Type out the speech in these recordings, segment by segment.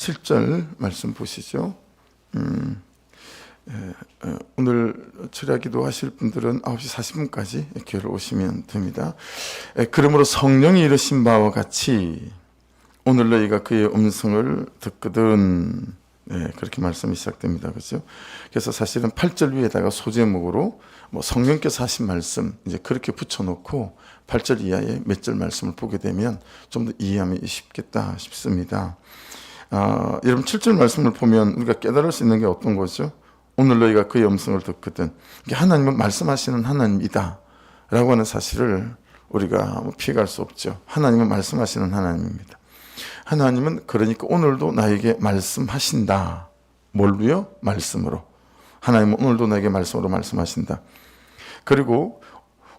7절 말씀 보시죠. 오늘 철야기도 하실 분들은 9시 40분까지 교회를 오시면 됩니다. 그러므로 성령이 이르신 바와 같이 오늘 너희가 그의 음성을 듣거든. 그렇게 말씀이 시작됩니다. 그렇죠? 그래서 사실은 8절 위에다가 소제목으로 성령께서 하신 말씀 이제 그렇게 붙여놓고 8절 이하의 몇 절 말씀을 보게 되면 좀 더 이해하기 쉽겠다 싶습니다. 여러분 7절 말씀을 보면 우리가 깨달을 수 있는 게 어떤 거죠? 오늘 너희가 그의 음성을 듣거든. 하나님은 말씀하시는 하나님이다 라고 하는 사실을 우리가 피해갈 수 없죠. 하나님은 말씀하시는 하나님입니다. 하나님은 그러니까 오늘도 나에게 말씀하신다. 뭘로요? 말씀으로. 하나님은 오늘도 나에게 말씀으로 말씀하신다. 그리고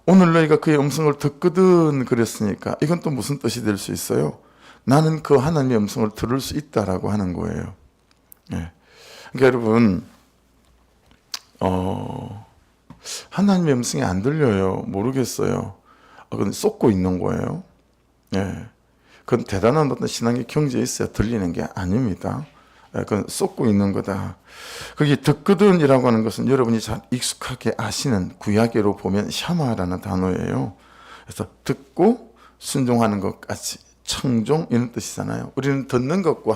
오늘 너희가 그의 음성을 듣거든 그랬으니까 이건 또 무슨 뜻이 될 수 있어요? 나는 그 하나님의 음성을 들을 수 있다라고 하는 거예요. 그러니까 여러분 하나님의 음성이 안 들려요. 모르겠어요. 그건 쏟고 있는 거예요. 그건 대단한 어떤 신앙의 경지에 있어야 들리는 게 아닙니다. 그건 쏟고 있는 거다. 거기 듣거든이라고 하는 것은 여러분이 잘 익숙하게 아시는 구약어로 보면 샤마라는 단어예요. 그래서 듣고 순종하는 것까지 청종 이런 뜻이잖아요. 우리는 듣는 것과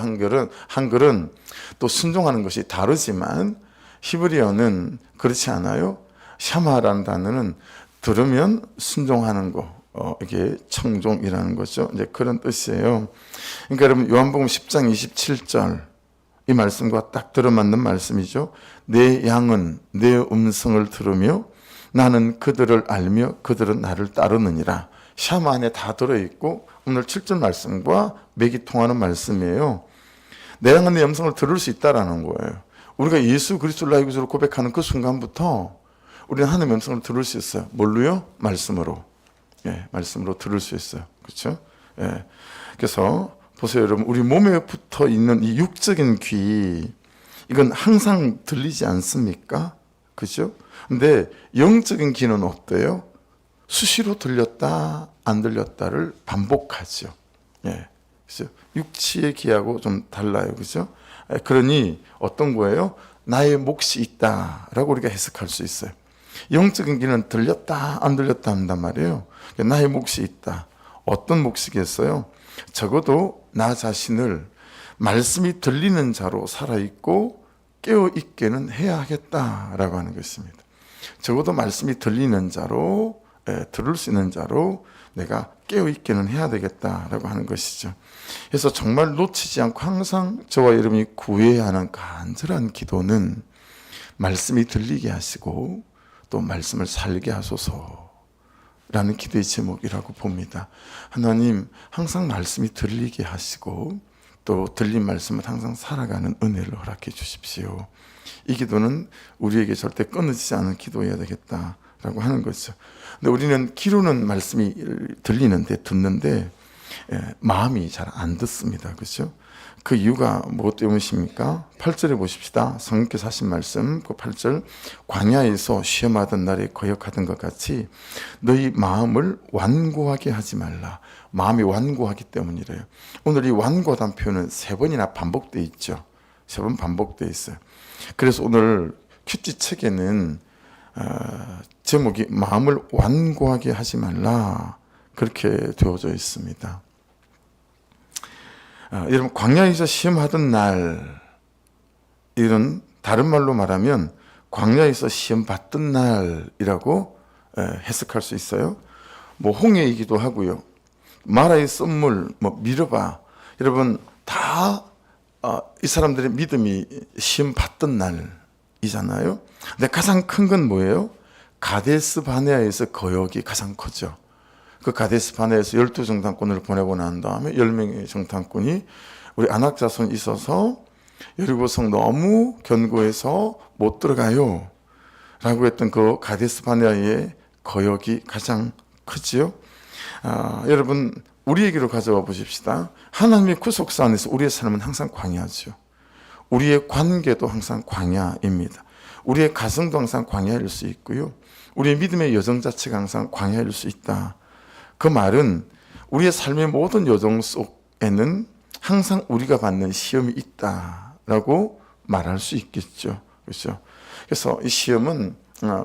한글은 또 순종하는 것이 다르지만 히브리어는 그렇지 않아요. 샤마라는 단어는 들으면 순종하는 거. 이게 청종이라는 거죠. 이제 그런 뜻이에요. 그러니까 여러분 요한복음 10장 27절 이 말씀과 딱 들어맞는 말씀이죠. 내 양은 내 음성을 들으며 나는 그들을 알며 그들은 나를 따르느니라. 샤마 안에 다 들어있고 오늘 7절 말씀과 맥이 통하는 말씀이에요. 내 양은 내 음성을 들을 수 있다라는 거예요. 우리가 예수 그리스도를 나의 구주로 고백하는 그 순간부터 우리는 하나님의 음성을 들을 수 있어요. 뭘로요? 말씀으로. 말씀으로 들을 수 있어요. 그렇죠? 그래서 보세요, 여러분. 우리 몸에 붙어 있는 이 육적인 귀, 이건 항상 들리지 않습니까? 그죠? 근데 영적인 귀는 어때요? 수시로 들렸다, 안 들렸다를 반복하죠. 그죠? 육치의 귀하고 좀 달라요. 그죠? 그러니 어떤 거예요? 나의 몫이 있다라고 우리가 해석할 수 있어요. 영적인 귀는 들렸다, 안 들렸다 한단 말이에요. 나의 몫이 있다. 어떤 몫이겠어요? 적어도 나 자신을 말씀이 들리는 자로 살아있고 깨어있게는 해야 하겠다라고 하는 것입니다. 적어도 말씀이 들리는 자로, 들을 수 있는 자로 내가 깨어있게는 해야 되겠다라고 하는 것이죠. 그래서 정말 놓치지 않고 항상 저와 여러분이 구해야 하는 간절한 기도는 말씀이 들리게 하시고 또 말씀을 살게 하소서라는 기도의 제목이라고 봅니다. 하나님 항상 말씀이 들리게 하시고 또 들린 말씀을 항상 살아가는 은혜를 허락해 주십시오. 이 기도는 우리에게 절대 끊어지지 않은 기도여야 되겠다라고 하는 거죠. 근데 우리는 귀로는 말씀이 들리는데 듣는데 마음이 잘 안 듣습니다. 그렇죠? 그 이유가 무엇 때문이십니까? 8절에 보십시다. 성령께서 하신 말씀, 그 8절. 광야에서 시험하던 날에 거역하던 것 같이 너희 마음을 완고하게 하지 말라. 마음이 완고하기 때문이래요. 오늘 이 완고하다는 표현은 3번이나 반복되어 있죠. 3번 반복되어 있어요. 그래서 오늘 큐티 책에는 제목이 마음을 완고하게 하지 말라 그렇게 되어져 있습니다. 여러분 광야에서 시험하던 날, 이런 다른 말로 말하면 광야에서 시험 받던 날이라고 해석할 수 있어요. 홍해이기도 하고요. 마라의 썸물, 미르바, 여러분 다 이 사람들의 믿음이 시험 받던 날이잖아요. 근데 가장 큰 건 뭐예요? 가데스 바네아에서 거역이 가장 컸죠. 그 가데스 바네아에서 12정탐꾼을 보내고 난 다음에 10명의 정탐꾼이 우리 안악자손이 있어서 여리고성 너무 견고해서 못 들어가요 라고 했던 그 가데스 바네아의 거역이 가장 크지요. 여러분 우리에게로 가져와 보십시다. 하나님의 구속사 안에서 우리의 삶은 항상 광야죠. 우리의 관계도 항상 광야입니다. 우리의 가정도 항상 광야일 수 있고요. 우리의 믿음의 여정 자체가 항상 광야일 수 있다. 그 말은 우리의 삶의 모든 여정 속에는 항상 우리가 받는 시험이 있다라고 말할 수 있겠죠. 그렇죠? 그래서 이 시험은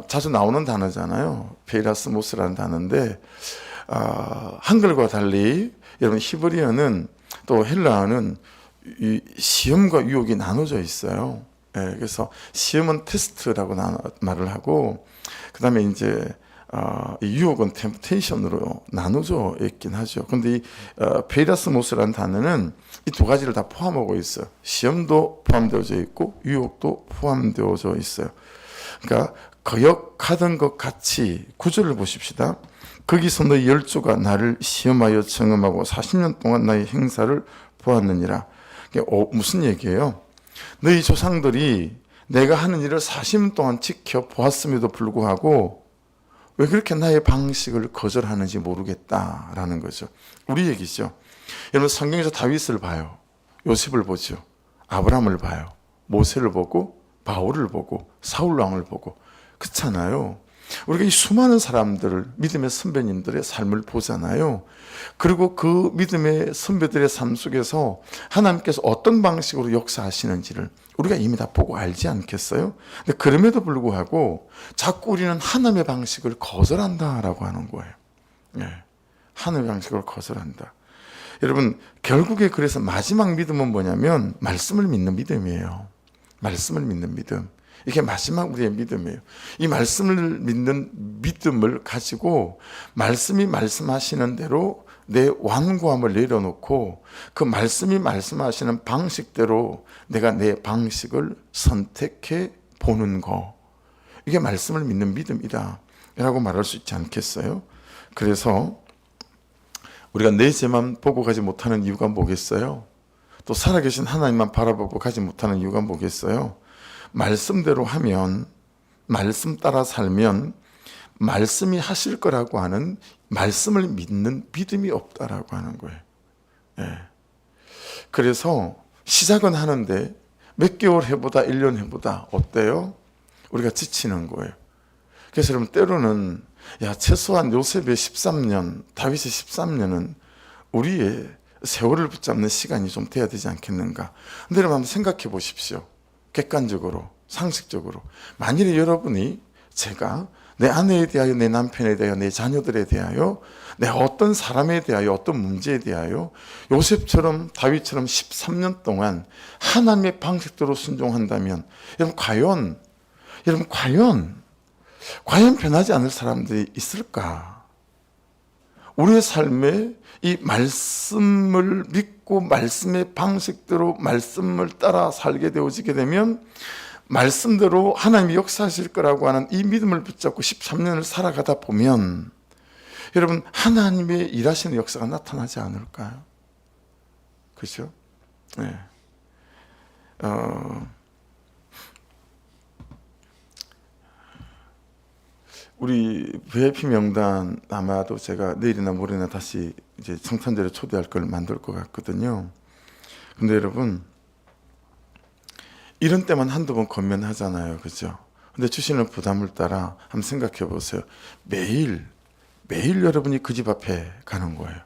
자주 나오는 단어잖아요. 페이라스모스라는 단어인데 한글과 달리 여러분 히브리어는 또 헬라어는 이 시험과 유혹이 나눠져 있어요. 예, 그래서 시험은 테스트라고 말을 하고 그 다음에 이제 이 유혹은 템프테이션으로 나눠져 있긴 하죠. 근데 이 페이라스모스라는 단어는 이 두 가지를 다 포함하고 있어요. 시험도 포함되어져 있고 유혹도 포함되어져 있어요. 그러니까 거역하던 것 같이 구절을 보십시다. 거기서 너희 열조가 나를 시험하여 청음하고 40년 동안 나의 행사를 보았느니라. 무슨 얘기예요? 너희 조상들이 내가 하는 일을 40년 동안 지켜보았음에도 불구하고 왜 그렇게 나의 방식을 거절하는지 모르겠다라는 거죠. 우리 얘기죠. 여러분 성경에서 다윗을 봐요. 요셉을 보죠. 아브라함을 봐요. 모세를 보고 바울을 보고 사울 왕을 보고 그렇잖아요. 우리가 이 수많은 사람들을 믿음의 선배님들의 삶을 보잖아요. 그리고 그 믿음의 선배들의 삶 속에서 하나님께서 어떤 방식으로 역사하시는지를 우리가 이미 다 보고 알지 않겠어요? 근데 그럼에도 불구하고 자꾸 우리는 하나님의 방식을 거절한다라고 하는 거예요. 네. 하나님의 방식을 거절한다. 여러분 결국에 그래서 마지막 믿음은 뭐냐면 말씀을 믿는 믿음이에요. 말씀을 믿는 믿음. 이게 마지막 우리의 믿음이에요. 이 말씀을 믿는 믿음을 가지고 말씀이 말씀하시는 대로 내 완고함을 내려놓고 그 말씀이 말씀하시는 방식대로 내가 내 방식을 선택해 보는 거. 이게 말씀을 믿는 믿음이다 라고 말할 수 있지 않겠어요? 그래서 우리가 내 죄만 보고 가지 못하는 이유가 뭐겠어요? 또 살아계신 하나님만 바라보고 가지 못하는 이유가 뭐겠어요? 말씀대로 하면, 말씀 따라 살면 말씀이 하실 거라고 하는 말씀을 믿는 믿음이 없다라고 하는 거예요. 예. 그래서 시작은 하는데 몇 개월 해보다 1년 해보다 어때요? 우리가 지치는 거예요. 그래서 여러분 때로는 최소한 요셉의 13년, 다윗의 13년은 우리의 세월을 붙잡는 시간이 좀 돼야 되지 않겠는가. 근데 여러분 한번 생각해 보십시오. 객관적으로, 상식적으로. 만일에 여러분이 제가 내 아내에 대하여, 내 남편에 대하여, 내 자녀들에 대하여, 내 어떤 사람에 대하여, 어떤 문제에 대하여 요셉처럼 다윗처럼 13년 동안 하나님의 방식대로 순종한다면 여러분 과연 변하지 않을 사람들이 있을까? 우리의 삶에 이 말씀을 믿고 말씀의 방식대로 말씀을 따라 살게 되어지게 되면 말씀대로 하나님이 역사하실 거라고 하는 이 믿음을 붙잡고 13년을 살아가다 보면 여러분 하나님의 일하시는 역사가 나타나지 않을까요? 그렇죠? 네. 우리 VIP 명단 아마도 제가 내일이나 모레나 다시 이제 성탄절에 초대할 걸 만들 것 같거든요. 근데 여러분 이런 때만 한두 번 건면하잖아요. 그죠? 근데 주시는 부담을 따라 한번 생각해 보세요. 매일 여러분이 그 집 앞에 가는 거예요.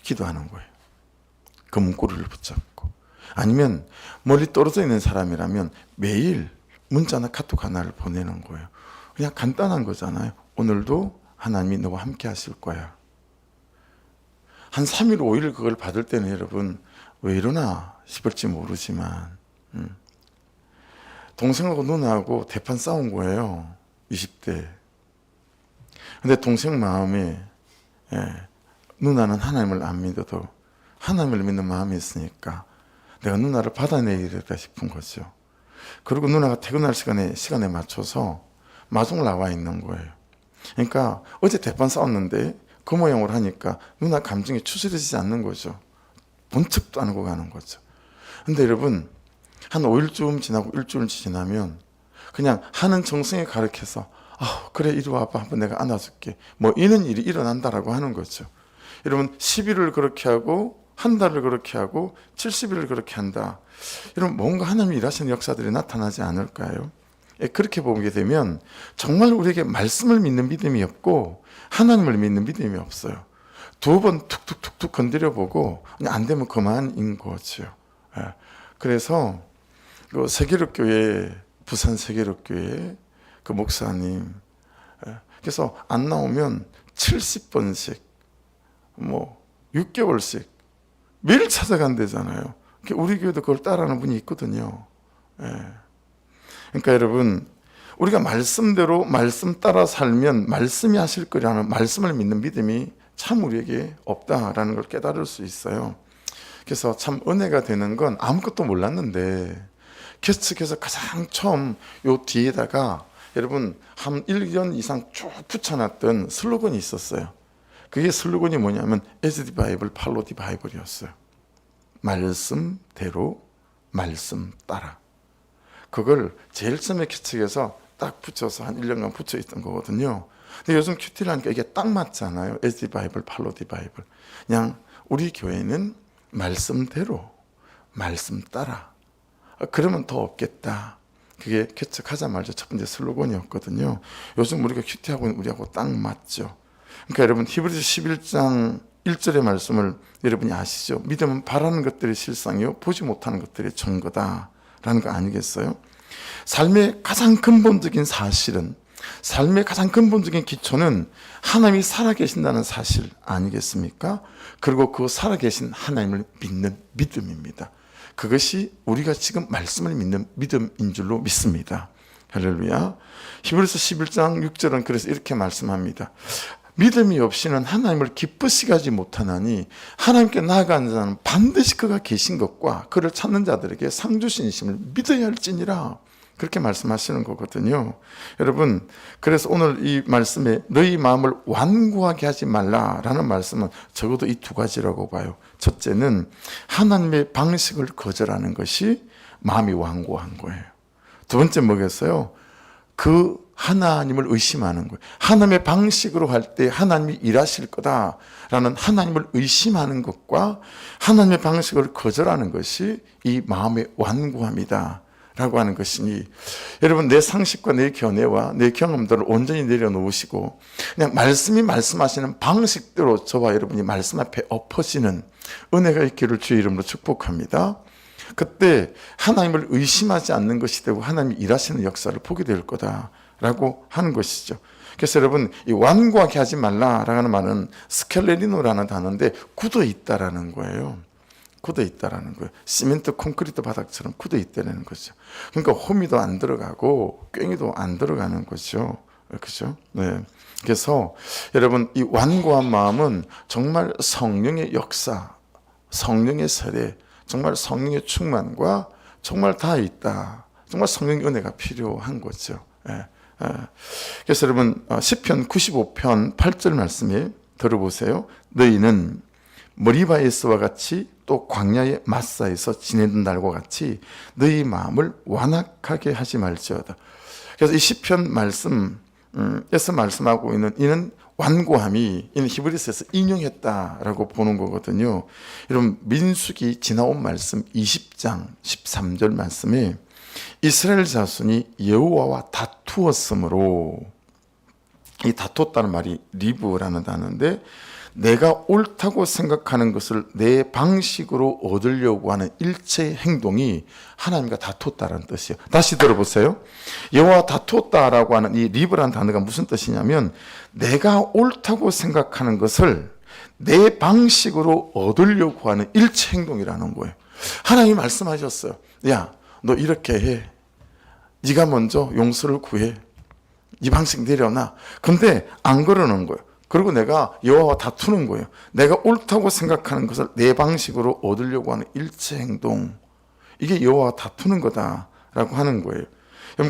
기도하는 거예요. 그 문고리를 붙잡고. 아니면 멀리 떨어져 있는 사람이라면 매일 문자나 카톡 하나를 보내는 거예요. 그냥 간단한 거잖아요. 오늘도 하나님이 너와 함께 하실 거야. 한 3일, 5일 그걸 받을 때는 여러분 왜 이러나 싶을지 모르지만 동생하고 누나하고 대판 싸운 거예요. 20대. 근데 동생 마음에 누나는 하나님을 안 믿어도 하나님을 믿는 마음이 있으니까 내가 누나를 받아내야겠다 싶은 거죠. 그리고 누나가 퇴근할 시간에 맞춰서 마중 나와 있는 거예요. 그러니까 어제 대판 싸웠는데 그 모양으로 하니까 누나 감정이 추스려지지 않는 거죠. 본 척도 안 하고 가는 거죠. 근데 여러분 한 5일쯤 지나고 일주일 지나면 그냥 하는 정성에 가르쳐서 그래 이리 와봐 한번 내가 안아줄게 뭐 이런 일이 일어난다라고 하는 거죠. 여러분 10일을 그렇게 하고 한 달을 그렇게 하고 70일을 그렇게 한다. 여러분 뭔가 하나님이 일하시는 역사들이 나타나지 않을까요? 그렇게 보게 되면 정말 우리에게 말씀을 믿는 믿음이 없고 하나님을 믿는 믿음이 없어요. 두 번 툭툭툭툭 건드려 보고 그냥 안 되면 그만인 거죠. 그래서 그 세계력교회, 부산 세계력교회 그 목사님, 그래서 안 나오면 70번씩 뭐 6개월씩 매일 찾아간대잖아요. 우리 교회도 그걸 따라하는 분이 있거든요. 그러니까 여러분, 우리가 말씀대로 말씀 따라 살면 말씀이 하실 거라는 말씀을 믿는 믿음이 참 우리에게 없다라는 걸 깨달을 수 있어요. 그래서 참 은혜가 되는 건 아무것도 몰랐는데 계속해서 가장 처음 요 뒤에다가 여러분 한 1년 이상 쭉 붙여놨던 슬로건이 있었어요. 그게 슬로건이 뭐냐면 As the Bible, Follow the Bible이었어요. 말씀대로 말씀 따라. 그걸 제일 처음에 큐티에서 딱 붙여서 한 1년간 붙여 있던 거거든요. 근데 요즘 큐티를 하니까 이게 딱 맞잖아요. As the Bible, Follow the Bible. 그냥 우리 교회는 말씀대로 말씀 따라. 그러면 더 없겠다. 그게 개척하자마자 첫 번째 슬로건이었거든요. 요즘 우리가 큐티하고는 우리하고 딱 맞죠. 그러니까 여러분 히브리서 11장 1절의 말씀을 여러분이 아시죠? 믿음은 바라는 것들의 실상이요 보지 못하는 것들의 증거다라는 거 아니겠어요? 삶의 가장 근본적인 사실은, 삶의 가장 근본적인 기초는 하나님이 살아계신다는 사실 아니겠습니까? 그리고 그 살아계신 하나님을 믿는 믿음입니다. 그것이 우리가 지금 말씀을 믿는 믿음인 줄로 믿습니다. 할렐루야. 히브리서 11장 6절은 그래서 이렇게 말씀합니다. 믿음이 없이는 하나님을 기쁘시 가지 못하나니 하나님께 나아가는 자는 반드시 그가 계신 것과 그를 찾는 자들에게 상 주시심을 믿어야 할지니라. 그렇게 말씀하시는 거거든요. 여러분, 그래서 오늘 이 말씀에 너희 마음을 완고하게 하지 말라라는 말씀은 적어도 이 두 가지라고 봐요. 첫째는 하나님의 방식을 거절하는 것이 마음이 완고한 거예요. 두 번째 뭐겠어요? 그 하나님을 의심하는 거예요. 하나님의 방식으로 할 때 하나님이 일하실 거다라는 하나님을 의심하는 것과 하나님의 방식을 거절하는 것이 이 마음의 완고함이다 라고 하는 것이니, 여러분 내 상식과 내 견해와 내 경험들을 온전히 내려놓으시고 그냥 말씀이 말씀하시는 방식대로 저와 여러분이 말씀 앞에 엎어지는 은혜가 있기를 주의 이름으로 축복합니다. 그때 하나님을 의심하지 않는 것이 되고 하나님이 일하시는 역사를 보게 될 거다라고 하는 것이죠. 그래서 여러분 이 완고하게 하지 말라라고 하는 말은 스켈레리노라는 단어인데 굳어 있다라는 거예요. 굳어 있다라는 거예요. 시멘트 콘크리트 바닥처럼 굳어 있다는 거죠. 그러니까 호미도 안 들어가고 꽹이도 안 들어가는 거죠. 그렇죠? 네. 그래서 여러분 이 완고한 마음은 정말 성령의 역사, 성령의 세례, 정말 성령의 충만과 정말 다 있다. 정말 성령의 은혜가 필요한 거죠. 그래서 여러분 시편 95편 8절 말씀에 들어보세요. 너희는 머리바에서와 같이 또 광야의 마사에서 지내던 날과 같이 너희 마음을 완악하게 하지 말지어다. 그래서 이 시편 말씀에서 말씀하고 있는 이는 완고함이 이는 히브리서에서 인용했다라고 보는 거거든요. 여러분 민수기 지나온 말씀 20장 13절 말씀에 이스라엘 자손이 여호와와 다투었으므로, 이 다투었다는 말이 리브라는 단어인데 내가 옳다고 생각하는 것을 내 방식으로 얻으려고 하는 일체의 행동이 하나님과 다투었다는 뜻이에요. 다시 들어보세요. 여호와 다투었다라고 하는 이 리브라는 단어가 무슨 뜻이냐면 내가 옳다고 생각하는 것을 내 방식으로 얻으려고 하는 일체 행동이라는 거예요. 하나님이 말씀하셨어요. 야, 너 이렇게 해. 네가 먼저 용서를 구해. 이 방식 내려놔. 근데 안 그러는 거예요. 그리고 내가 여호와와 다투는 거예요. 내가 옳다고 생각하는 것을 내 방식으로 얻으려고 하는 일체 행동, 이게 여호와와 다투는 거다라고 하는 거예요.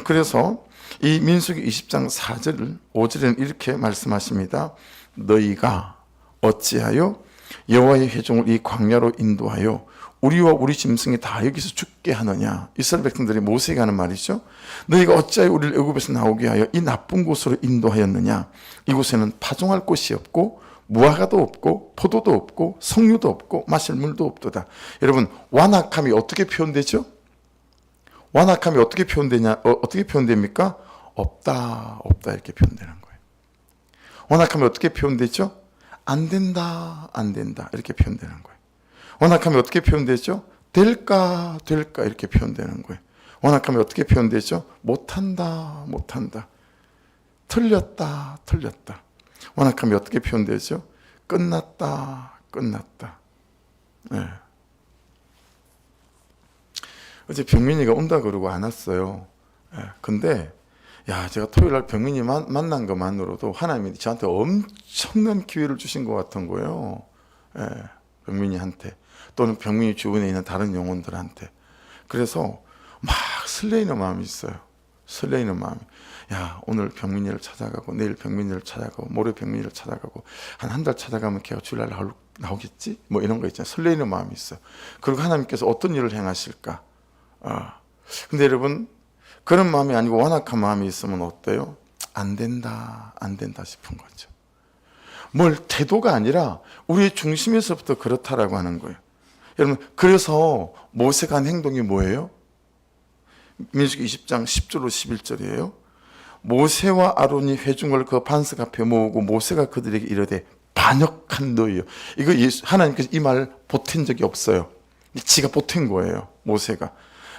그래서 이 민수기 20장 4절 5절에는 이렇게 말씀하십니다. 너희가 어찌하여 여호와의 회중을 이 광야로 인도하여 우리와 우리 짐승이 다 여기서 죽게 하느냐. 이스라엘 백성들이 모세에게 하는 말이죠. 너희가 어찌하여 우리를 애굽에서 나오게 하여 이 나쁜 곳으로 인도하였느냐. 이곳에는 파종할 곳이 없고 무화과도 없고 포도도 없고 석류도 없고 마실 물도 없도다. 여러분 완악함이 어떻게 표현되죠? 완악함이 어떻게 표현되냐? 어떻게 표현됩니까? 없다 이렇게 표현되는 거예요. 완악함이 어떻게 표현되죠? 안 된다, 안 된다 이렇게 표현되는 거예요. 완악함이 어떻게 표현되죠? 될까, 될까 이렇게 표현되는 거예요. 완악함이 어떻게 표현되죠? 못한다, 못한다. 틀렸다, 틀렸다. 완악함이 어떻게 표현되죠? 끝났다, 끝났다. 네. 어제 병민이가 온다 그러고 안 왔어요. 근데 제가 토요일 날 병민이 만난 것만으로도 하나님이 저한테 엄청난 기회를 주신 것 같은 거예요. 병민이한테 또는 병민이 주변에 있는 다른 영혼들한테. 그래서 막 설레이는 마음이 있어요. 설레이는 마음이. 오늘 병민이를 찾아가고 내일 병민이를 찾아가고 모레 병민이를 찾아가고 한 달 찾아가면 걔가 주일날 나오겠지? 뭐 이런 거 있잖아요. 설레이는 마음이 있어요. 그리고 하나님께서 어떤 일을 행하실까? 근데 여러분 그런 마음이 아니고 완악한 마음이 있으면 어때요? 안 된다, 안 된다 싶은 거죠. 뭘 태도가 아니라 우리의 중심에서부터 그렇다라고 하는 거예요. 여러분 그래서 모세가 한 행동이 뭐예요? 민수기 20장 10절로 11절이에요. 모세와 아론이 회중을 그 반석 앞에 모으고 모세가 그들에게 이르되 반역한 너희요. 이거 하나님께서 이 말 보탠 적이 없어요. 지가 보탠 거예요. 모세가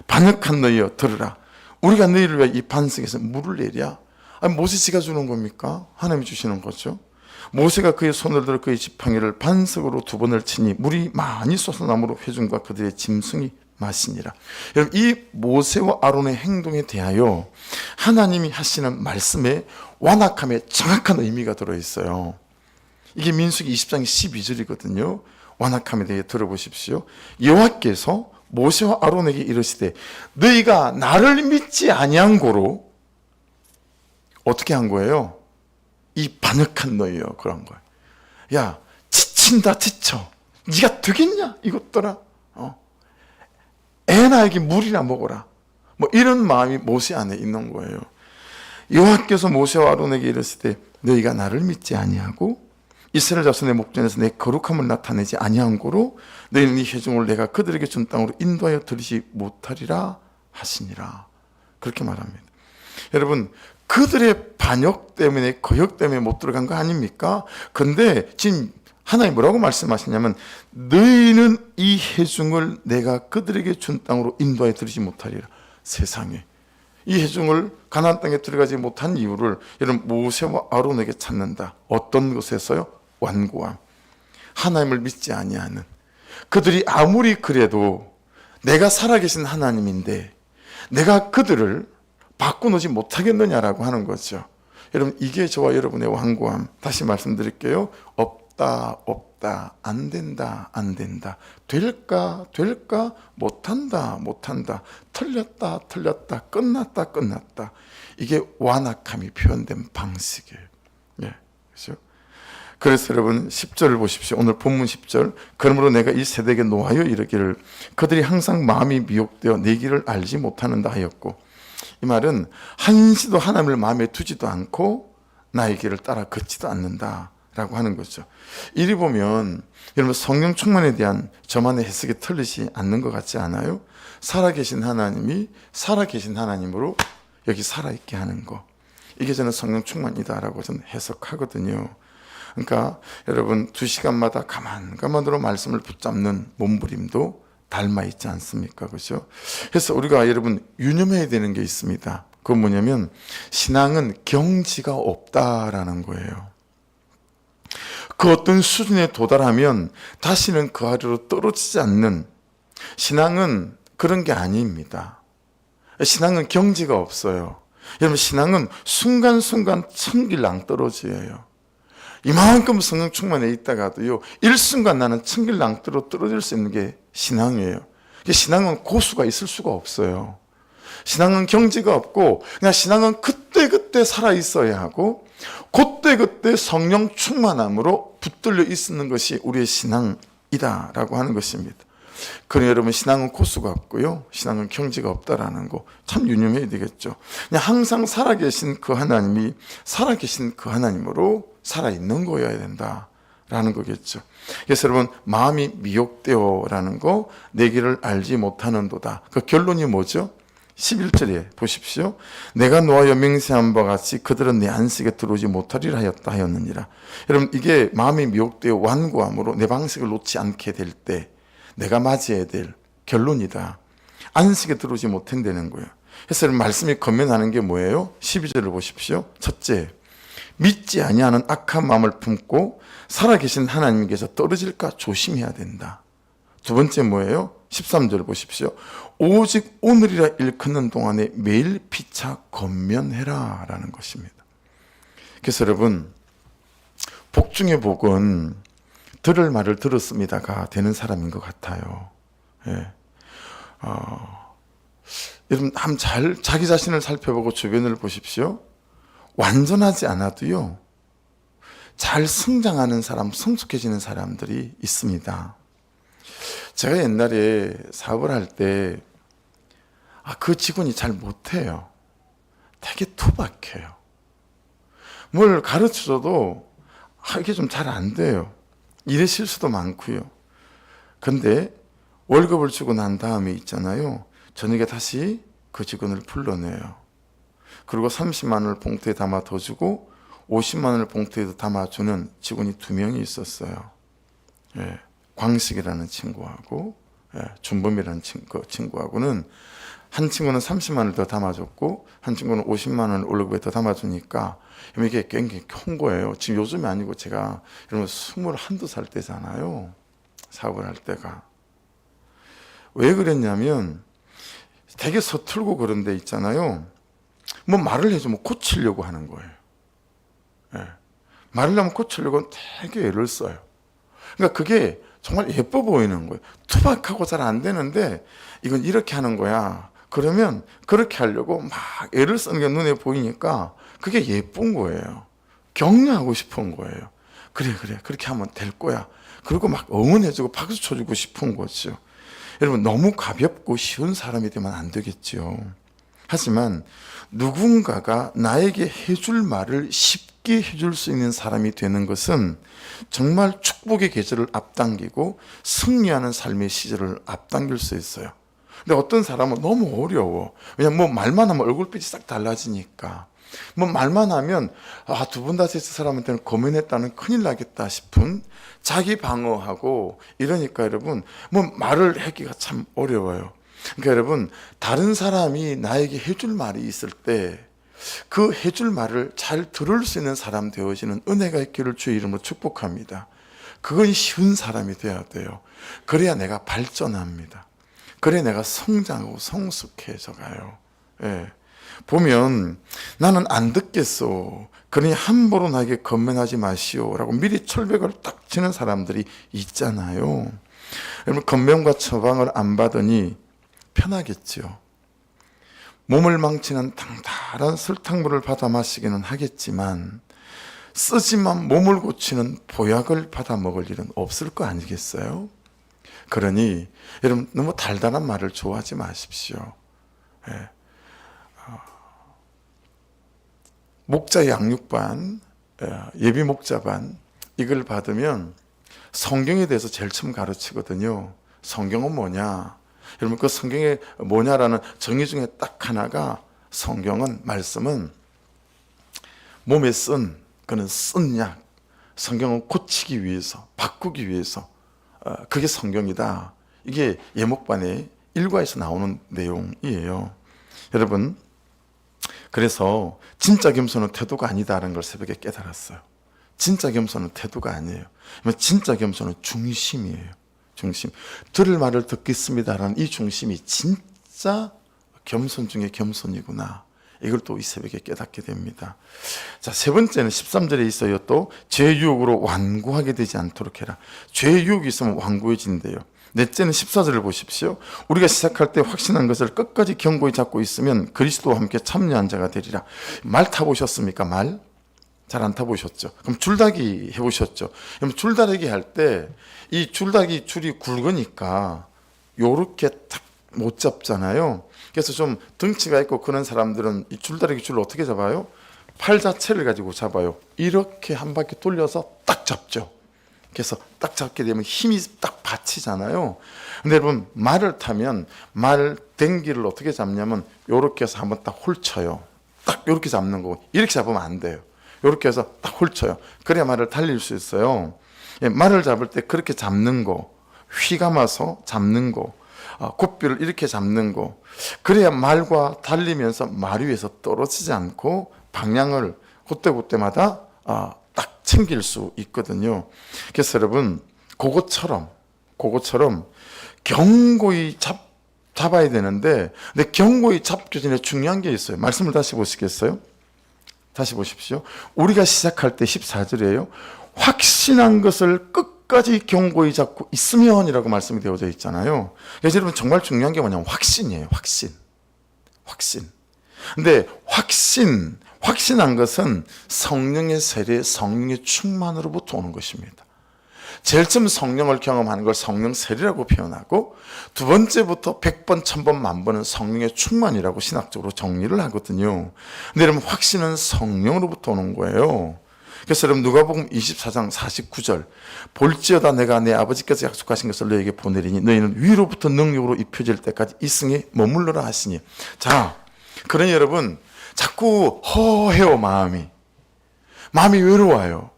반역한 너희요 들으라. 우리가 너희를 위해 이 반석에서 물을 내랴. 모세 지가 주는 겁니까? 하나님이 주시는 거죠. 모세가 그의 손을 들어 그의 지팡이를 반석으로 2번을 치니 물이 많이 솟아나므로 회중과 그들의 짐승이 마시니라. 여러분 이 모세와 아론의 행동에 대하여 하나님이 하시는 말씀에 완악함에 정확한 의미가 들어있어요. 이게 민수기 20장 12절이거든요. 완악함에 대해 들어보십시오. 여호와께서 모세와 아론에게 이르시되 너희가 나를 믿지 아니한 고로 어떻게 한 거예요? 이 반역한 너희요. 그런 거예요. 지친다 지쳐. 네가 되겠냐 이것들아. 애나에게 물이나 먹어라. 뭐 이런 마음이 모세 안에 있는 거예요. 여호와께서 모세와 아론에게 이르시되 너희가 나를 믿지 아니하고 이스라엘 자손의 목전에서 내 거룩함을 나타내지 아니한 고로 너희는 이 회중을 내가 그들에게 준 땅으로 인도하여 들이지 못하리라 하시니라. 그렇게 말합니다. 여러분 그들의 반역 때문에 거역 때문에 못 들어간 거 아닙니까? 근데 지금 하나님 뭐라고 말씀하시냐면 너희는 이 회중을 내가 그들에게 준 땅으로 인도하여 들이지 못하리라. 세상에 이 회중을 가나안 땅에 들어가지 못한 이유를 여러분 모세와 아론에게 찾는다. 어떤 것에서요? 완고함. 하나님을 믿지 아니하는. 그들이 아무리 그래도 내가 살아계신 하나님인데 내가 그들을 바꿔놓지 못하겠느냐라고 하는 거죠. 여러분 이게 저와 여러분의 완고함. 다시 말씀드릴게요. 없다 없다 안 된다 안 된다 될까 될까 못한다 못한다 틀렸다 틀렸다 끝났다 끝났다. 이게 완악함이 표현된 방식이에요. 그렇죠? 그래서 여러분 10절을 보십시오. 오늘 본문 10절. 그러므로 내가 이 세대에게 노하여 이르기를 그들이 항상 마음이 미혹되어 내 길을 알지 못하는다 하였고, 이 말은 한시도 하나님을 마음에 두지도 않고 나의 길을 따라 걷지도 않는다라고 하는 거죠. 이리 보면 여러분 성령 충만에 대한 저만의 해석이 틀리지 않는 것 같지 않아요? 살아계신 하나님이 살아계신 하나님으로 여기 살아있게 하는 거, 이게 저는 성령 충만이다라고 저는 해석하거든요. 그러니까 여러분 2시간마다 가만가만으로 말씀을 붙잡는 몸부림도 닮아 있지 않습니까? 그렇죠? 그래서 우리가 여러분 유념해야 되는 게 있습니다. 그건 뭐냐면 신앙은 경지가 없다라는 거예요. 그 어떤 수준에 도달하면 다시는 그 아래로 떨어지지 않는, 신앙은 그런 게 아닙니다. 신앙은 경지가 없어요. 여러분 신앙은 순간순간 천길낭떠러지예요. 이만큼 성령 충만해 있다가도요 일순간 나는 천길낭떠러 떨어질 수 있는 게 신앙이에요. 신앙은 고수가 있을 수가 없어요. 신앙은 경지가 없고 그냥 신앙은 그때그때 살아있어야 하고 그때그때 성령 충만함으로 붙들려 있는 것이 우리의 신앙이다라고 하는 것입니다. 그러니 여러분 신앙은 코스가 없고요 신앙은 경지가 없다라는 거 참 유념해야 되겠죠. 그냥 항상 살아계신 그 하나님이 살아계신 그 하나님으로 살아있는 거여야 된다라는 거겠죠. 그래서 여러분 마음이 미혹되어라는 거, 내 길을 알지 못하는도다. 그 결론이 뭐죠? 11절에 보십시오. 내가 노하여 맹세한 바 같이 그들은 내 안식에 들어오지 못하리라 하였다 하였느니라. 여러분, 이게 마음이 미혹되어 완고함으로 내 방식을 놓지 않게 될 때 내가 맞이해야 될 결론이다. 안식에 들어오지 못한다는 거예요. 그래서 말씀이 건면하는 게 뭐예요? 12절을 보십시오. 첫째, 믿지 아니하는 악한 마음을 품고 살아계신 하나님께서 떨어질까 조심해야 된다. 두 번째 뭐예요? 13절 보십시오. 오직 오늘이라 일컫는 동안에 매일 피차 권면해라 라는 것입니다. 그래서 여러분, 복 중의 복은 들을 말을 들었습니다가 되는 사람인 것 같아요. 예. 여러분, 한번 잘 자기 자신을 살펴보고 주변을 보십시오. 완전하지 않아도요, 잘 성장하는 사람, 성숙해지는 사람들이 있습니다. 제가 옛날에 사업을 할 때, 그 직원이 잘 못해요. 되게 투박해요. 뭘 가르쳐줘도 이게 좀 잘 안 돼요. 일의 실수도 많고요. 근데 월급을 주고 난 다음에 있잖아요. 저녁에 다시 그 직원을 불러내요. 그리고 30만 원을 봉투에 담아 더 주고 50만 원을 봉투에 담아주는 직원이 2명이 있었어요. 예, 광식이라는 친구하고 준범이라는 친구하고는 한 친구는 30만 원을 더 담아줬고 한 친구는 50만 원을 월급에 더 담아주니까 이게 굉장히 큰 거예요. 지금 요즘이 아니고 제가 여러분 21~22살 때잖아요. 사업을 할 때가. 왜 그랬냐면 되게 서툴고 그런 데 있잖아요. 뭐 말을 해주면 고치려고 하는 거예요. 예. 말을 하면 고치려고 되게 애를 써요. 그러니까 그게 정말 예뻐 보이는 거예요. 투박하고 잘 안 되는데 이건 이렇게 하는 거야. 그러면 그렇게 하려고 막 애를 쓰는 게 눈에 보이니까 그게 예쁜 거예요. 격려하고 싶은 거예요. 그래 그렇게 하면 될 거야. 그리고 막 응원해주고 박수 쳐주고 싶은 거죠. 여러분, 너무 가볍고 쉬운 사람이 되면 안 되겠죠. 하지만 누군가가 나에게 해줄 말을 쉽게 해줄 수 있는 사람이 되는 것은 정말 축복의 계절을 앞당기고 승리하는 삶의 시절을 앞당길 수 있어요. 근데 어떤 사람은 너무 어려워. 왜냐면 뭐 말만 하면 얼굴빛이 싹 달라지니까. 뭐 말만 하면 2번 다시 그 사람한테는 고민했다는 큰일 나겠다 싶은 자기 방어하고 이러니까 여러분 뭐 말을 하기가 참 어려워요. 그러니까 여러분, 다른 사람이 나에게 해줄 말이 있을 때 그 해줄 말을 잘 들을 수 있는 사람 되어지는 은혜가 있기를 주의 이름으로 축복합니다. 그건 쉬운 사람이 돼야 돼요. 그래야 내가 발전합니다. 그래야 내가 성장하고 성숙해져 가요. 예. 보면 나는 안 듣겠소. 그러니 함부로 나에게 건면하지 마시오 라고 미리 철벽을 딱 치는 사람들이 있잖아요. 여러분, 건면과 처방을 안 받으니 편하겠죠. 몸을 망치는 달달한 설탕물을 받아 마시기는 하겠지만 쓰지만 몸을 고치는 보약을 받아 먹을 일은 없을 거 아니겠어요? 그러니 여러분, 너무 달달한 말을 좋아하지 마십시오. 예. 목자 양육반, 예비 목자반 이걸 받으면 성경에 대해서 제일 처음 가르치거든요. 성경은 뭐냐? 여러분, 그 성경이 뭐냐라는 정의 중에 딱 하나가, 성경은, 말씀은 몸에 그는 쓴 약, 성경은 고치기 위해서, 바꾸기 위해서, 그게 성경이다. 이게 예목반의 일과에서 나오는 내용이에요. 여러분, 그래서 진짜 겸손은 태도가 아니다라는 걸 새벽에 깨달았어요. 진짜 겸손은 태도가 아니에요. 진짜 겸손은 중심이에요. 중심. 들을 말을 듣겠습니다라는 이 중심이 진짜 겸손 중에 겸손이구나. 이걸 또 이 새벽에 깨닫게 됩니다. 자, 세 번째는 13절에 있어요. 또 죄의 유혹으로 완고하게 되지 않도록 해라. 죄의 유혹이 있으면 완고해진대요. 넷째는 14절을 보십시오. 우리가 시작할 때 확신한 것을 끝까지 견고히 잡고 있으면 그리스도와 함께 참여한 자가 되리라. 말 타보셨습니까? 말? 잘 안 타보셨죠? 그럼 줄다기 해보셨죠? 그럼 줄다리기 할 때 이 줄다기 줄이 굵으니까 요렇게 딱 못 잡잖아요. 그래서 좀 덩치가 있고 그런 사람들은 이 줄다리기 줄을 어떻게 잡아요? 팔 자체를 가지고 잡아요. 이렇게 한 바퀴 돌려서 딱 잡죠. 그래서 딱 잡게 되면 힘이 딱 받치잖아요. 근데 여러분 말을 타면 말 댕기를 어떻게 잡냐면 요렇게 해서 한번 딱 홀쳐요. 딱 요렇게 잡는 거고 이렇게 잡으면 안 돼요. 요렇게 해서 딱 홀쳐요. 그래야 말을 달릴 수 있어요. 예, 말을 잡을 때 그렇게 잡는 거, 휘감아서 잡는 거, 굽비를 이렇게 잡는 거, 그래야 말과 달리면서 말 위에서 떨어지지 않고 방향을 그때그때마다 딱 챙길 수 있거든요. 그래서 여러분 그것처럼 견고히 잡아야 되는데, 근데 견고히 잡기 전에 중요한 게 있어요. 말씀을 다시 보시겠어요? 다시 보십시오. 우리가 시작할 때 14절이에요. 확신한 것을 끝까지 견고히 잡고 있으면이라고 말씀이 되어져 있잖아요. 그래서 여러분 정말 중요한 게 뭐냐면 확신이에요. 확신. 근데 확신한 것은 성령의 세례, 성령의 충만으로부터 오는 것입니다. 제일 처음 성령을 경험하는 걸 성령 세례라고 표현하고, 두 번째부터 100번, 1000번, 만번은 성령의 충만이라고 신학적으로 정리를 하거든요. 근데 여러분 확신은 성령으로부터 오는 거예요. 그래서 여러분 누가복음 24장 49절, 볼지어다 내가 내 아버지께서 약속하신 것을 너에게 보내리니 너희는 위로부터 능력으로 입혀질 때까지 이 성에 머물러라 하시니. 자, 그러니 여러분 자꾸 허해요. 마음이 외로워요.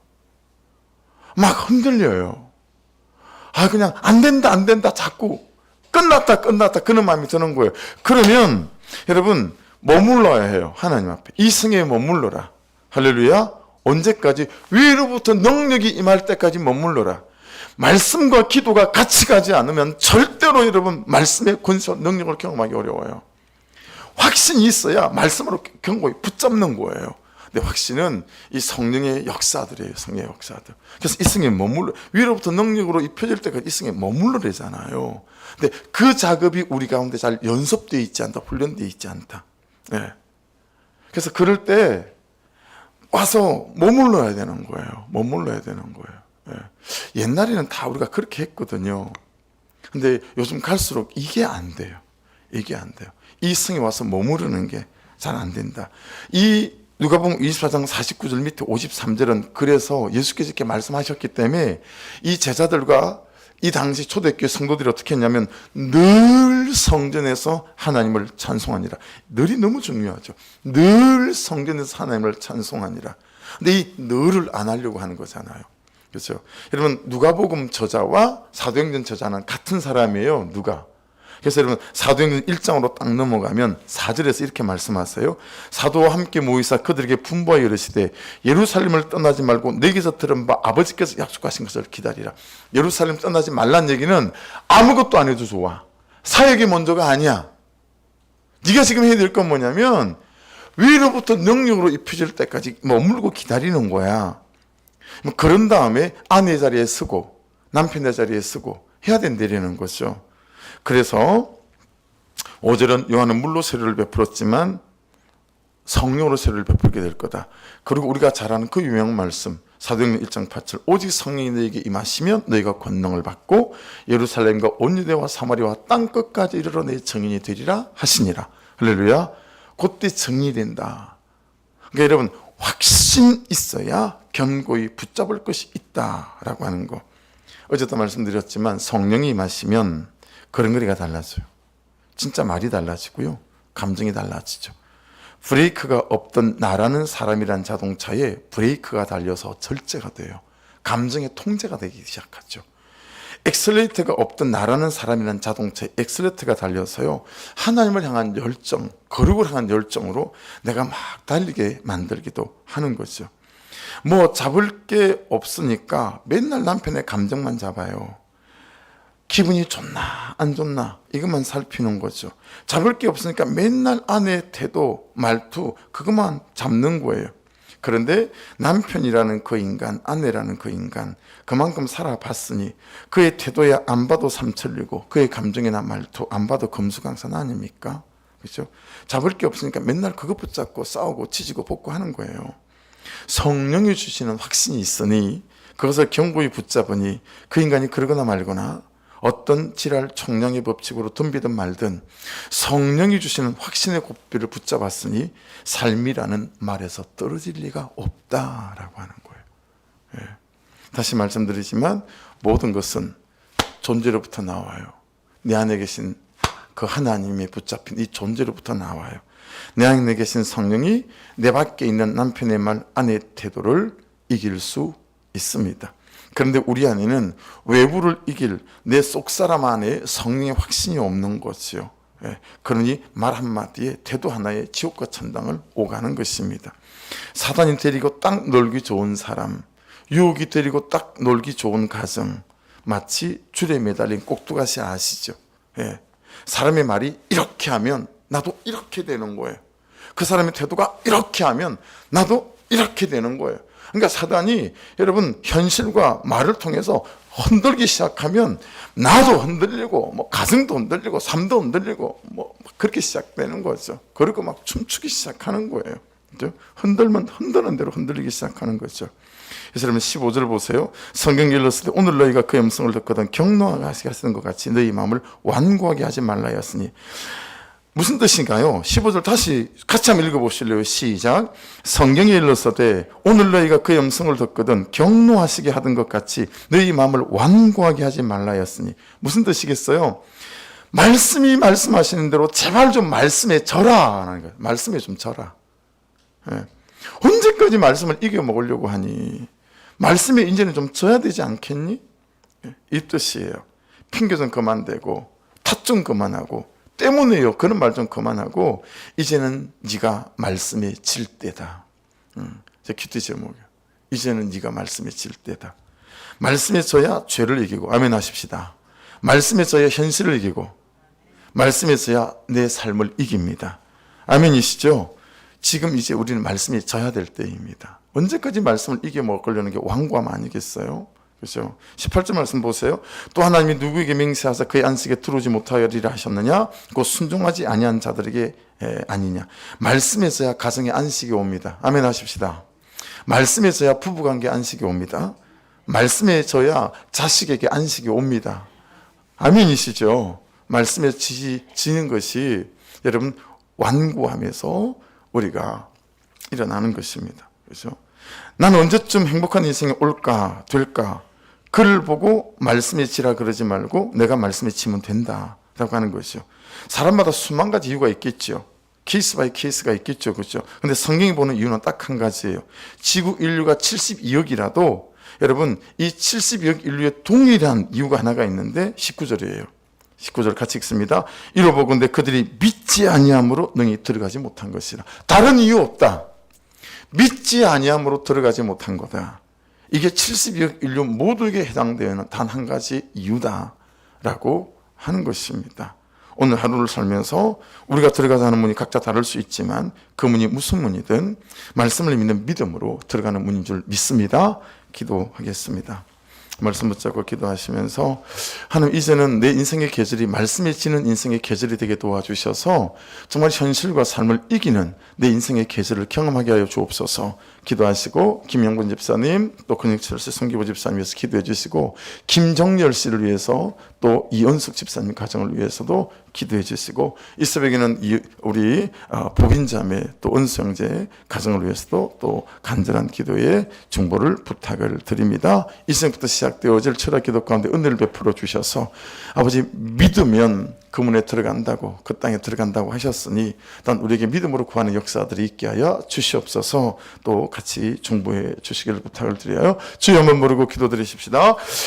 막 흔들려요. 그냥 안 된다 자꾸 끝났다 그런 마음이 드는 거예요. 그러면 여러분 머물러야 해요. 하나님 앞에 이 성에 머물러라. 할렐루야. 언제까지? 위로부터 능력이 임할 때까지 머물러라. 말씀과 기도가 같이 가지 않으면 절대로 여러분 말씀의 권세와 능력을 경험하기 어려워요. 확신이 있어야 말씀으로 견고히 붙잡는 거예요. 근데 확신은 이 성령의 역사들이에요. 성령의 역사들. 그래서 이 성에 위로부터 능력으로 입혀질 때까지 이 성에 머물러야잖아요. 근데 그 작업이 우리 가운데 잘 연습되어 있지 않다, 훈련되어 있지 않다. 네. 그래서 그럴 때 와서 머물러야 되는 거예요. 네. 옛날에는 다 우리가 그렇게 했거든요. 근데 요즘 갈수록 이게 안 돼요. 이 성에 와서 머무르는 게 잘 안 된다. 이 누가복음 24장 49절 밑에 53절은 그래서 예수께서 이렇게 말씀하셨기 때문에 이 제자들과 이 당시 초대교회 성도들이 어떻게 했냐면 늘 성전에서 하나님을 찬송하니라. 늘이 너무 중요하죠. 늘 성전에서 하나님을 찬송하니라. 근데 이 늘을 안 하려고 하는 거잖아요. 그렇죠? 여러분 누가복음 저자와 사도행전 저자는 같은 사람이에요. 누가? 그래서 여러분 사도행전 1장으로 딱 넘어가면 4절에서 이렇게 말씀하세요. 사도와 함께 모이사 그들에게 분부하여 이르시되 예루살렘을 떠나지 말고 내게서 들은 바 아버지께서 약속하신 것을 기다리라. 예루살렘 떠나지 말란 얘기는 아무것도 안 해도 좋아. 사역이 먼저가 아니야. 네가 지금 해야 될 건 뭐냐면 위로부터 능력으로 입혀질 때까지 머물고 기다리는 거야. 그런 다음에 아내 자리에 서고 남편의 자리에 서고 해야 된다는 거죠. 그래서 5절은 요한은 물로 세례를 베풀었지만 성령으로 세례를 베풀게 될 거다. 그리고 우리가 잘 아는 그 유명한 말씀 사도행전 1장 8절 오직 성령이 너에게 임하시면 너희가 권능을 받고 예루살렘과 온 유대와 사마리아와 땅끝까지 이르러 내 증인이 되리라 하시니라. 할렐루야. 그때 증인이 된다. 그러니까 여러분 확신 있어야 견고히 붙잡을 것이 있다라고 하는 거. 어제도 말씀드렸지만 성령이 임하시면 그런 거리가 달라져요. 진짜 말이 달라지고요. 감정이 달라지죠. 브레이크가 없던 나라는 사람이란 자동차에 브레이크가 달려서 절제가 돼요. 감정의 통제가 되기 시작하죠. 엑셀레이터가 없던 나라는 사람이란 자동차에 엑셀레이터가 달려서요. 하나님을 향한 열정, 거룩을 향한 열정으로 내가 막 달리게 만들기도 하는 거죠. 뭐 잡을 게 없으니까 맨날 남편의 감정만 잡아요. 기분이 좋나 안 좋나 이것만 살피는 거죠. 잡을 게 없으니까 맨날 아내의 태도, 말투 그것만 잡는 거예요. 그런데 남편이라는 그 인간, 아내라는 그 인간 그만큼 살아봤으니 그의 태도에 안 봐도 삼천리고 그의 감정이나 말투 안 봐도 금수강산 아닙니까? 그렇죠? 잡을 게 없으니까 맨날 그것 붙잡고 싸우고 치지고 볶고 하는 거예요. 성령이 주시는 확신이 있으니 그것을 견고히 붙잡으니 그 인간이 그러거나 말거나 어떤 지랄 총량의 법칙으로 덤비든 말든 성령이 주시는 확신의 고삐를 붙잡았으니 삶이라는 말에서 떨어질 리가 없다라고 하는 거예요. 예. 다시 말씀드리지만 모든 것은 존재로부터 나와요. 내 안에 계신 그 하나님이 붙잡힌 이 존재로부터 나와요. 내 안에 계신 성령이 내 밖에 있는 남편의 말, 아내의 태도를 이길 수 있습니다. 그런데 우리 안에는 외부를 이길 내 속사람 안에 성령의 확신이 없는 거지요. 그러니 말 한마디에 태도 하나에 지옥과 천당을 오가는 것입니다. 사단이 데리고 딱 놀기 좋은 사람, 유혹이 데리고 딱 놀기 좋은 가정, 마치 줄에 매달린 꼭두가시 아시죠? 사람의 말이 이렇게 하면 나도 이렇게 되는 거예요. 그 사람의 태도가 이렇게 하면 나도 이렇게 되는 거예요. 그러니까 사단이 여러분 현실과 말을 통해서 흔들기 시작하면 나도 흔들리고 뭐 가정도 흔들리고 삶도 흔들리고 뭐 그렇게 시작되는 거죠. 그리고 막 춤추기 시작하는 거예요. 그렇죠? 흔들면 흔드는 대로 흔들리기 시작하는 거죠. 그래서 여러분 15절 보세요. 성경 읽었을 때 오늘 너희가 그 음성을 듣거든 경노하게 하시는 것 같이 너희 마음을 완고하게 하지 말라 하였으니 무슨 뜻인가요? 15절 다시 같이 한번 읽어보실래요? 시작. 성경에 일렀으되 오늘 너희가 그의 음성을 듣거든 경노하시게 하던 것 같이 너희 마음을 완고하게 하지 말라 하였으니 무슨 뜻이겠어요? 말씀이 말씀하시는 대로 제발 좀 말씀에 져라 하는 거예요. 말씀에 좀 져라. 언제까지 말씀을 이겨먹으려고 하니? 말씀에 이제는 좀 져야 되지 않겠니? 이 뜻이에요. 핑계 좀 그만대고 탓 좀 그만하고 때문에요. 그런 말 좀 그만하고 이제는 네가 말씀에 질 때다. 제 큐티 제목이에요. 이제는 네가 말씀에 질 때다. 말씀에 져야 죄를 이기고 아멘 하십시다. 말씀에 져야 현실을 이기고 말씀에 져야 내 삶을 이깁니다. 아멘이시죠? 지금 이제 우리는 말씀에 져야 될 때입니다. 언제까지 말씀을 이겨먹으려는 게 완고함 아니겠어요? 그렇죠? 18절 말씀 보세요. 또 하나님이 누구에게 맹세하사 그의 안식에 들어오지 못하리라 하셨느냐? 곧 순종하지 아니한 자들에게 아니냐? 말씀에서야 가정에 안식이 옵니다. 아멘 하십시다. 말씀에서야 부부관계 안식이 옵니다. 말씀에서야 자식에게 안식이 옵니다. 아멘이시죠? 말씀에 지는 것이 여러분 완고함에서 우리가 일어나는 것입니다. 그렇죠? 나는 언제쯤 행복한 인생이 올까 될까? 그를 보고 말씀에 지라 그러지 말고 내가 말씀에 지면 된다라고 하는 것이죠. 사람마다 수만 가지 이유가 있겠죠. 케이스 바이 케이스가 있겠죠. 그렇죠? 근데 성경이 보는 이유는 딱 한 가지예요. 지구 인류가 72억이라도 여러분 이 72억 인류의 동일한 이유가 하나가 있는데 19절이에요. 19절 같이 읽습니다. 이로 보건대 그들이 믿지 아니함으로 능히 들어가지 못한 것이라. 다른 이유 없다. 믿지 아니함으로 들어가지 못한 거다. 이게 72억 인류 모두에게 해당되는 단 한 가지 이유다라고 하는 것입니다. 오늘 하루를 살면서 우리가 들어가자 하는 문이 각자 다를 수 있지만 그 문이 무슨 문이든 말씀을 믿는 믿음으로 들어가는 문인 줄 믿습니다. 기도하겠습니다. 말씀 붙잡고 기도하시면서 하나님 이제는 내 인생의 계절이 말씀에 지는 인생의 계절이 되게 도와주셔서 정말 현실과 삶을 이기는 내 인생의 계절을 경험하게 하여 주옵소서. 기도하시고 김영근 집사님 또 근육철 씨 송기보 집사님 위해서 기도해 주시고 김정열 씨를 위해서 또 이연숙 집사님 가정을 위해서도 기도해 주시고 이 새벽에는 우리 복인자매 또 은수형제 가정을 위해서도 또 간절한 기도에 중보를 부탁을 드립니다. 이 생부터 시작되어질 철학 기도 가운데 은혜를 베풀어 주셔서 아버지 믿으면 그 문에 들어간다고 그 땅에 들어간다고 하셨으니 단 우리에게 믿음으로 구하는 역사들이 있게 하여 주시옵소서. 또 같이 중보해 주시기를 부탁을 드려요. 주여 한번 부르고 기도드리십시다.